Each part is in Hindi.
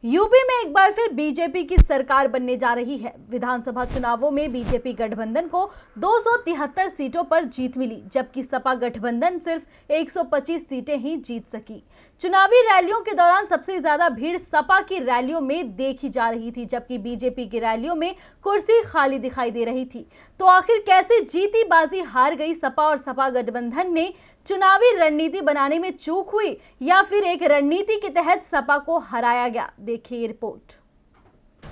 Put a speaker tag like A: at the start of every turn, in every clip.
A: यूपी में एक बार फिर बीजेपी की सरकार बनने जा रही है। विधानसभा चुनावों में बीजेपी गठबंधन को 273 सीटों पर जीत मिली, जबकि सपा गठबंधन सिर्फ 125 सीटें ही जीत सकी। चुनावी रैलियों के दौरान सबसे ज्यादा भीड़ सपा की रैलियों में देखी जा रही थी, जबकि बीजेपी की रैलियों में कुर्सी खाली दिखाई दे रही थी। तो आखिर कैसे जीती बाजी हार गई सपा और सपा गठबंधन ने? चुनावी रणनीति बनाने में चूक हुई या फिर एक रणनीति के तहत सपा को हराया गया? देखिए रिपोर्ट।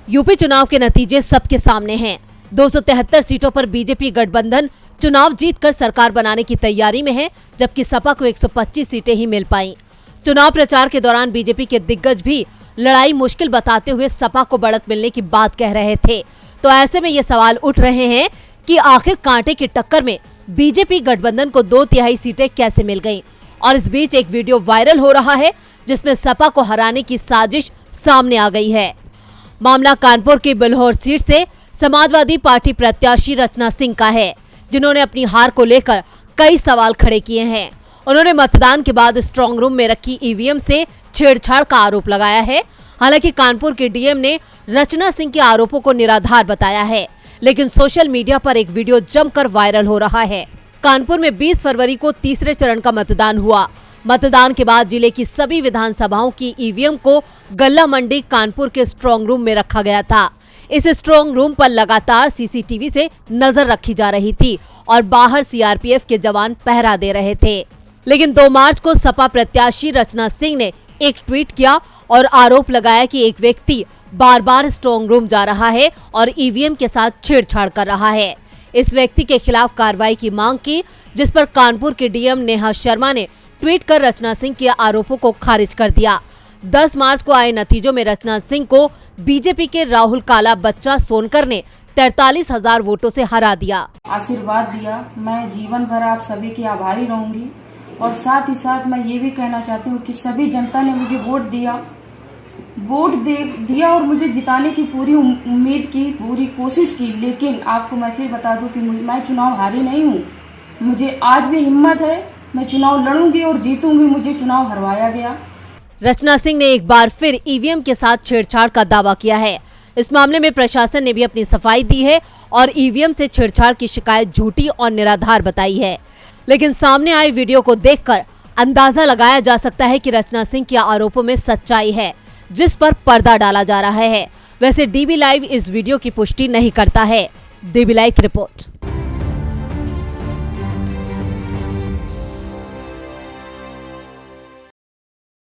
B: यूपी चुनाव के नतीजे सबके सामने हैं। 273 सीटों पर बीजेपी गठबंधन चुनाव जीतकर सरकार बनाने की तैयारी में है, जबकि सपा को 125 सीटें ही मिल पाईं। चुनाव प्रचार के दौरान बीजेपी के दिग्गज भी लड़ाई मुश्किल बताते हुए सपा को बढ़त मिलने की बात कह रहे थे। तो ऐसे में ये सवाल उठ रहे हैं कि आखिर कांटे की टक्कर में बीजेपी गठबंधन को 2/3 सीटें कैसे मिल गईं? और इस बीच एक वीडियो वायरल हो रहा है जिसमें सपा को हराने की साजिश सामने आ गई है। मामला कानपुर की बिल्हौर सीट से समाजवादी पार्टी प्रत्याशी रचना सिंह का है, जिन्होंने अपनी हार को लेकर कई सवाल खड़े किए हैं। उन्होंने मतदान के बाद स्ट्रांग रूम में रखी ईवीएम से छेड़छाड़ का आरोप लगाया है। हालांकि कानपुर के डीएम ने रचना सिंह के आरोपों को निराधार बताया है, लेकिन सोशल मीडिया पर एक वीडियो जमकर वायरल हो रहा है। कानपुर में 20 फरवरी को तीसरे चरण का मतदान हुआ। मतदान के बाद जिले की सभी विधानसभाओं की ईवीएम को गल्ला मंडी कानपुर के स्ट्रांग रूम में रखा गया था। इस स्ट्रांग रूम पर लगातार सीसीटीवी से नजर रखी जा रही थी और बाहर सीआरपीएफ के जवान पहरा दे रहे थे। लेकिन 2 मार्च को सपा प्रत्याशी रचना सिंह ने एक ट्वीट किया और आरोप लगाया कि एक व्यक्ति बार बार स्ट्रांग रूम जा रहा है और ईवीएम के साथ छेड़छाड़ कर रहा है। इस व्यक्ति के खिलाफ कार्रवाई की मांग की, जिस पर कानपुर के डीएम नेहा शर्मा ने ट्वीट कर रचना सिंह के आरोपों को खारिज कर दिया। 10 मार्च को आए नतीजों में रचना सिंह को बीजेपी के राहुल काला बच्चा सोनकर ने 43,000 वोटों से हरा दिया।
C: आशीर्वाद दिया। मैं जीवन भर आप सभी की आभारी रहूंगी और साथ ही साथ मैं ये भी कहना चाहती हूँ कि सभी जनता ने मुझे वोट दिया और मुझे जिताने की पूरी उम्मीद की, पूरी कोशिश की। लेकिन आपको मैं फिर बता दूं कि मैं चुनाव हारी नहीं हूँ। मुझे आज भी हिम्मत है, मैं चुनाव लड़ूंगी और जीतूंगी। मुझे चुनाव हरवाया गया।
B: रचना सिंह ने एक बार फिर ईवीएम के साथ छेड़छाड़ का दावा किया है। इस मामले में प्रशासन ने भी अपनी सफाई दी है और ईवीएम से छेड़छाड़ की शिकायत झूठी और निराधार बताई है। लेकिन सामने आई वीडियो को देखकर अंदाजा लगाया जा सकता है कि रचना सिंह के आरोपों में सच्चाई है, जिस पर पर्दा डाला जा रहा है। वैसे डीबी लाइव इस वीडियो की पुष्टि नहीं करता है। डीबी लाइव की रिपोर्ट।